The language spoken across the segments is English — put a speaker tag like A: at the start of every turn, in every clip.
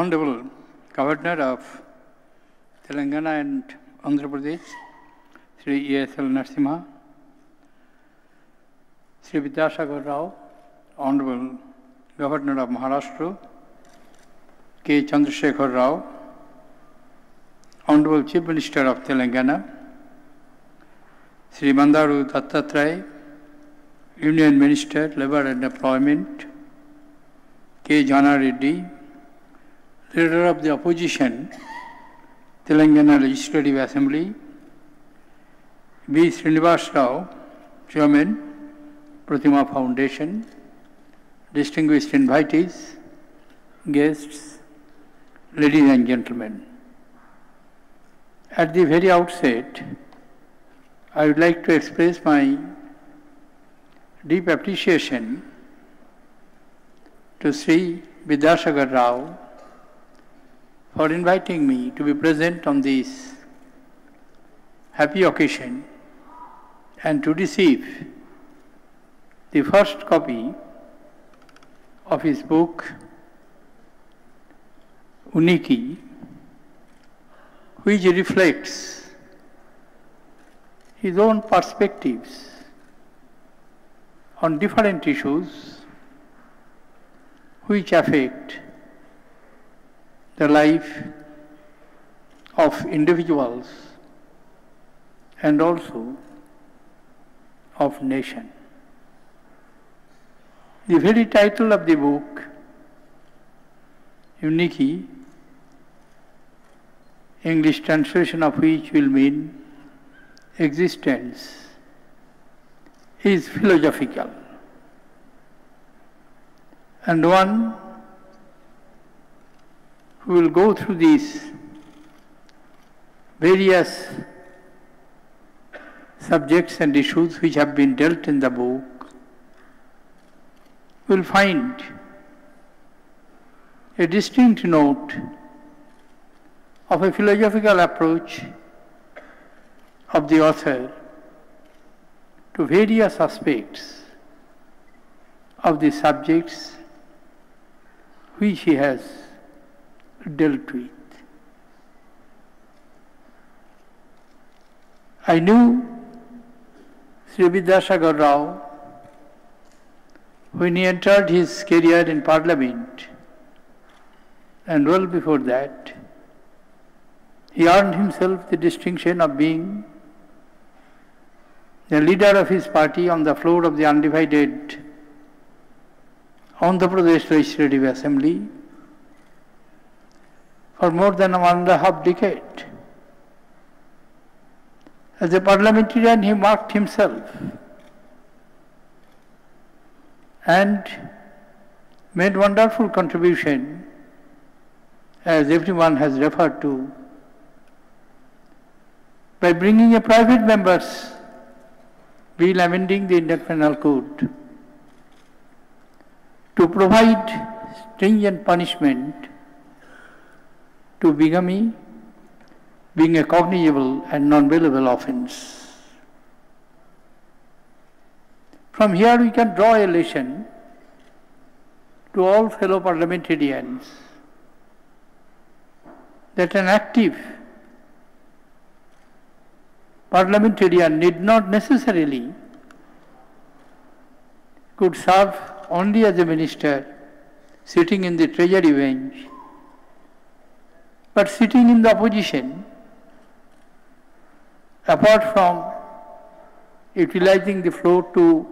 A: Honorable Governor of Telangana and Andhra Pradesh, Sri E.S.L. Narasimha, Sri Vidyasagar Rao, Honorable Governor of Maharashtra, K. Chandrasekhar Rao, Honorable Chief Minister of Telangana, Sri Mandaru Dattatray, Union Minister, Labour and Employment, K. Jana Reddy, Leader of the Opposition, Telangana Legislative Assembly, B. Srinivas Rao, Chairman, Pratima Foundation, distinguished invitees, guests, ladies and gentlemen. At the very outset, I would like to express my deep appreciation to Sri Vidyasagar Rao for inviting me to be present on this happy occasion and to receive the first copy of his book, Uniki, which reflects his own perspectives on different issues which affect the life of individuals and also of nation. The very title of the book, Uniki, English translation of which will mean existence, is philosophical, and one who will go through these various subjects and issues which have been dealt in the book will find a distinct note of a philosophical approach of the author to various aspects of the subjects which he has dealt with. I knew Sri Vidyasagar Rao when he entered his career in Parliament, and well before that, he earned himself the distinction of being the leader of his party on the floor of the undivided Andhra Pradesh Legislative Assembly for more than 1.5 decades. As a parliamentarian, he marked himself and made wonderful contribution, as everyone has referred to, by bringing a private member's bill amending the Indian Penal Code to provide stringent punishment to bigamy being a cognizable and non-bailable offence. From here we can draw a lesson to all fellow parliamentarians that an active parliamentarian need not necessarily could serve only as a minister sitting in the treasury bench, but sitting in the opposition, apart from utilizing the floor to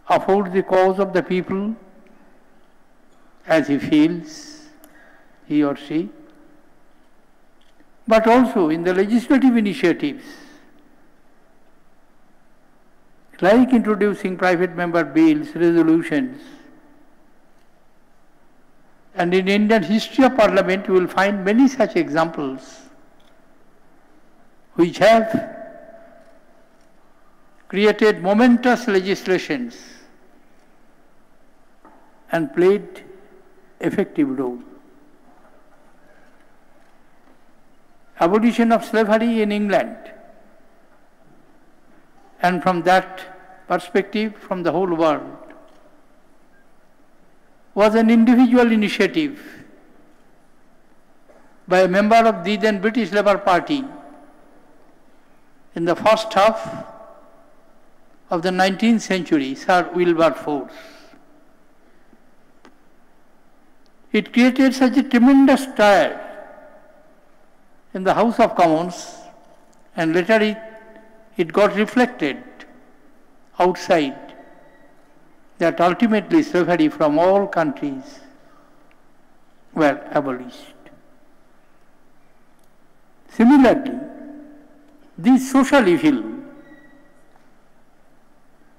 A: afford the cause of the people as he feels, he or she, but also in the legislative initiatives, like introducing private member bills, resolutions. And in Indian history of Parliament, you will find many such examples which have created momentous legislations and played effective role. Abolition of slavery in England, and from that perspective, from the whole world, was an individual initiative by a member of the then British Labour Party in the first half of the 19th century, Sir Wilberforce. It created such a tremendous stir in the House of Commons, and later it got reflected outside, that ultimately slavery from all countries were abolished. Similarly, this social evil,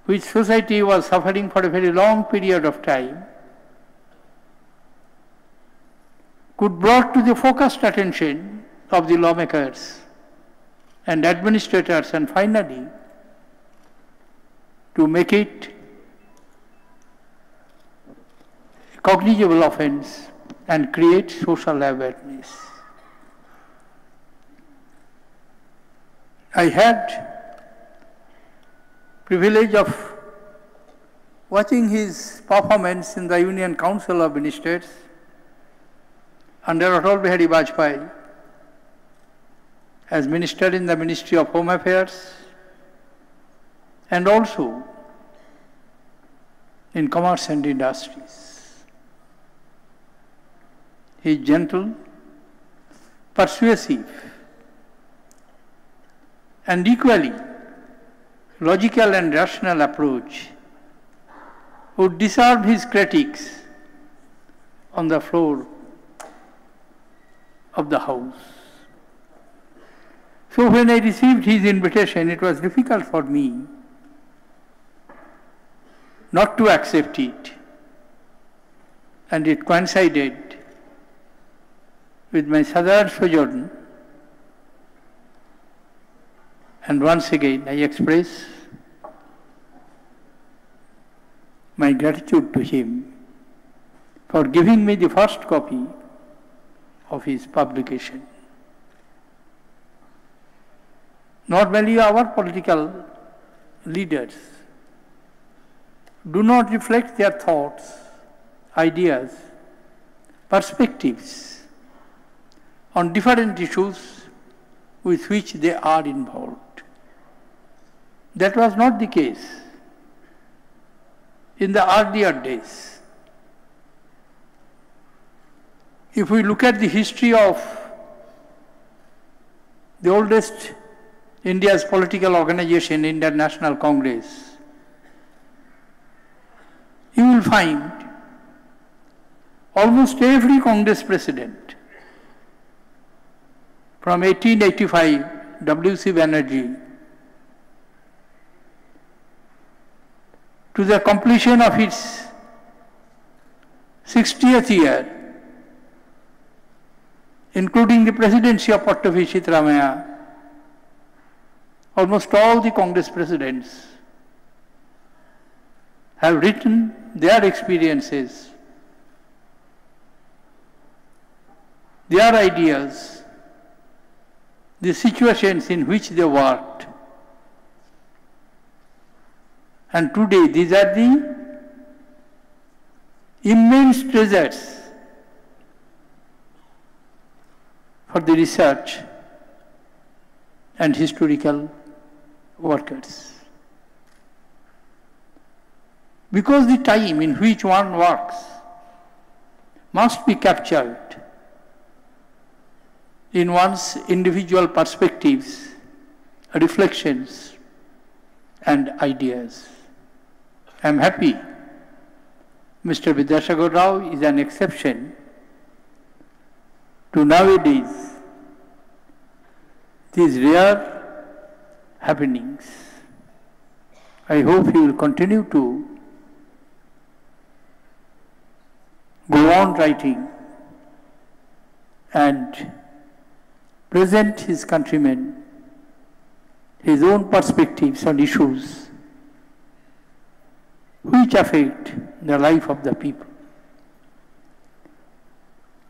A: which society was suffering for a very long period of time, could brought to the focused attention of the lawmakers and administrators, and finally to make it a cognizable offense and create social awareness. I had privilege of watching his performance in the Union Council of Ministers under Atal Bihari Vajpayee as Minister in the Ministry of Home Affairs, and also in Commerce and Industries. His gentle, persuasive, and equally logical and rational approach would disarm his critics on the floor of the House. So when I received his invitation, it was difficult for me not to accept it, and it coincided with my southern sojourn. And once again, I express my gratitude to him for giving me the first copy of his publication. Normally, our political leaders do not reflect their thoughts, ideas, perspectives on different issues with which they are involved. That was not the case in the earlier days. If we look at the history of the oldest India's political organization, Indian National Congress, you will find almost every Congress president from 1885, W.C. Banerjee, to the completion of its 60th year, including the presidency of Pattabi Sitaramaya, almost all the Congress presidents have written their experiences, their ideas, the situations in which they worked. And today, these are the immense treasures for the research and historical workers. Because the time in which one works must be captured in one's individual perspectives, reflections, and ideas. I am happy Mr. Vidyasagar Rao is an exception to nowadays these rare happenings. I hope he will continue to go on writing and present his countrymen his own perspectives on issues which affect the life of the people.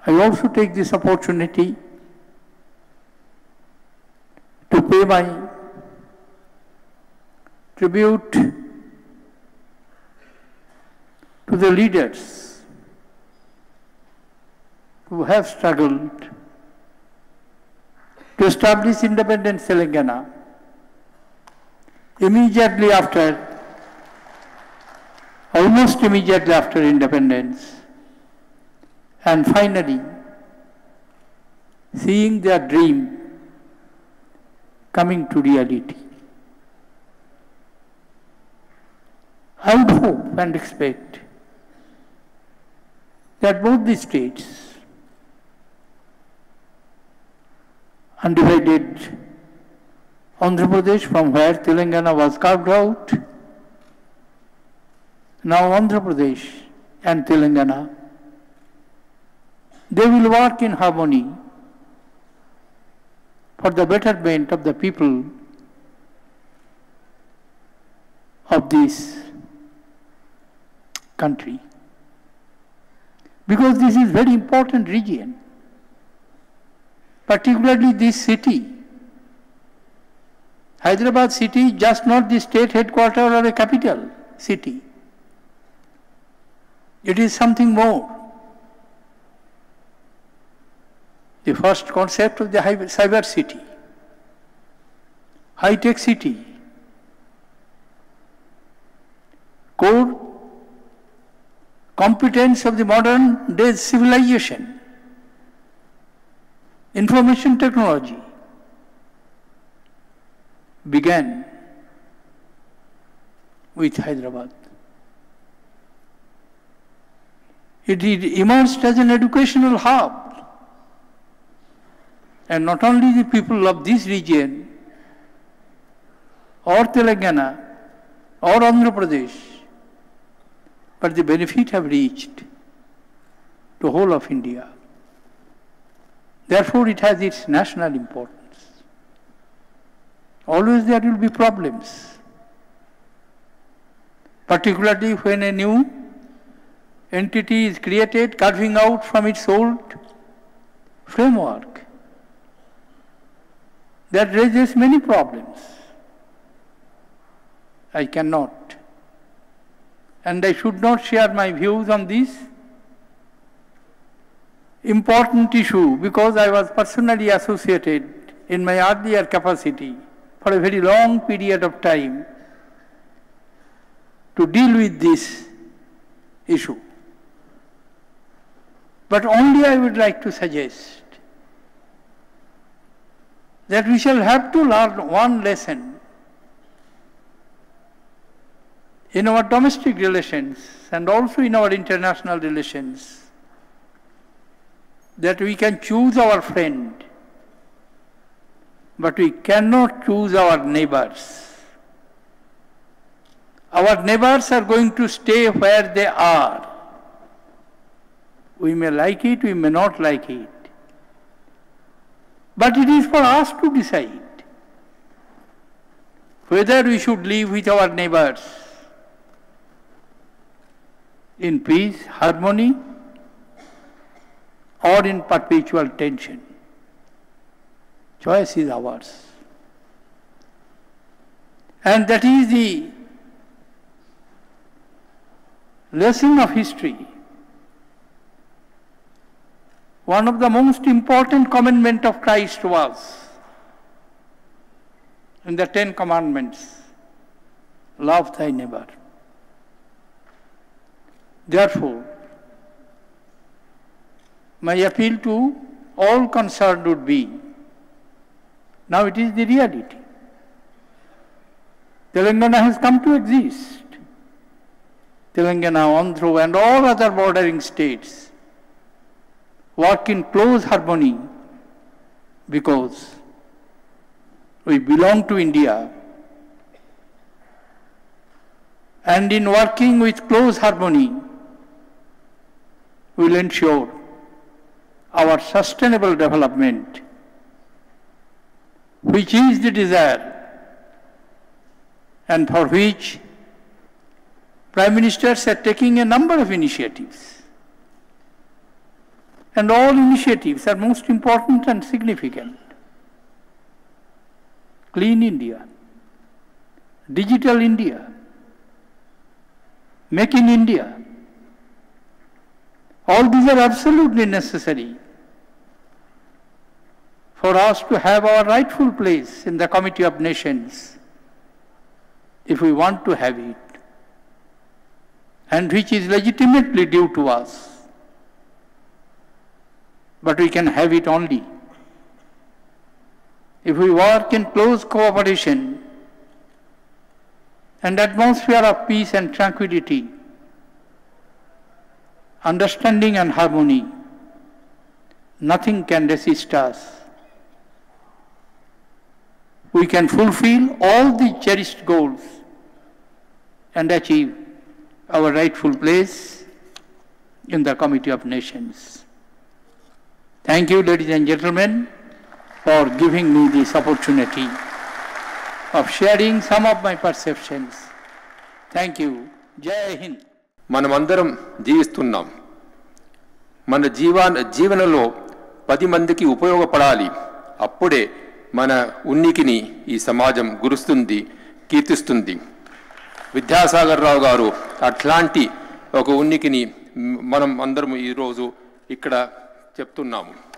A: I also take this opportunity to pay my tribute to the leaders who have struggled to establish independent Telangana. Immediately after, almost immediately after independence, and finally seeing their dream coming to reality. I would hope and expect that both the states, undivided Andhra Pradesh, from where Telangana was carved out, now Andhra Pradesh and Telangana, they will work in harmony for the betterment of the people of this country. Because this is very important region, particularly this city. Hyderabad city is just not the state headquarters or a capital city. It is something more. The first concept of the cyber city, high-tech city, core competence of the modern day civilization, information technology, began with Hyderabad. It emerged as an educational hub. And not only the people of this region, or Telangana, or Andhra Pradesh, but the benefit have reached to whole of India. Therefore, it has its national importance. Always there will be problems, particularly when a new entity is created, carving out from its old framework. That raises many problems. I cannot, and I should not share my views on this important issue because I was personally associated in my earlier capacity for a very long period of time to deal with this issue. But only I would like to suggest that we shall have to learn one lesson in our domestic relations and also in our international relations, that we can choose our friend, but we cannot choose our neighbors. Our neighbors are going to stay where they are. We may like it, we may not like it. But it is for us to decide whether we should live with our neighbors in peace, harmony, or in perpetual tension. Choice is ours. And that is the lesson of history. One of the most important commandments of Christ was in the 10 Commandments, love thy neighbor. Therefore, my appeal to all concerned would be, now it is the reality. Telangana has come to exist. Telangana, Andhra and all other bordering states work in close harmony because we belong to India, and in working with close harmony we will ensure our sustainable development, which is the desire and for which Prime Ministers are taking a number of initiatives. And all initiatives are most important and significant. Clean India, Digital India, Make in India. All these are absolutely necessary for us to have our rightful place in the Committee of Nations, if we want to have it, and which is legitimately due to us. But we can have it only if we work in close cooperation and atmosphere of peace and tranquility, understanding and harmony. Nothing can resist us. We can fulfill all the cherished goals and achieve our rightful place in the Committee of Nations. Thank you, ladies and gentlemen, for giving me this opportunity of sharing some of my perceptions. Thank you. Jai Hind.
B: మనమందరం జీవిస్తున్నాం. మన జీవనంలో 10 మందికి ఉపయోగపడాలి. అప్పుడే మన ఉనికిని ఈ సమాజం గురుస్తుంది, కీర్తిస్తుంది. విద్యాసాగర్ రావు గారు అట్లాంటి ఒక ఉనికిని మనం అందరం ఈ రోజు ఇక్కడ చెప్తున్నాము.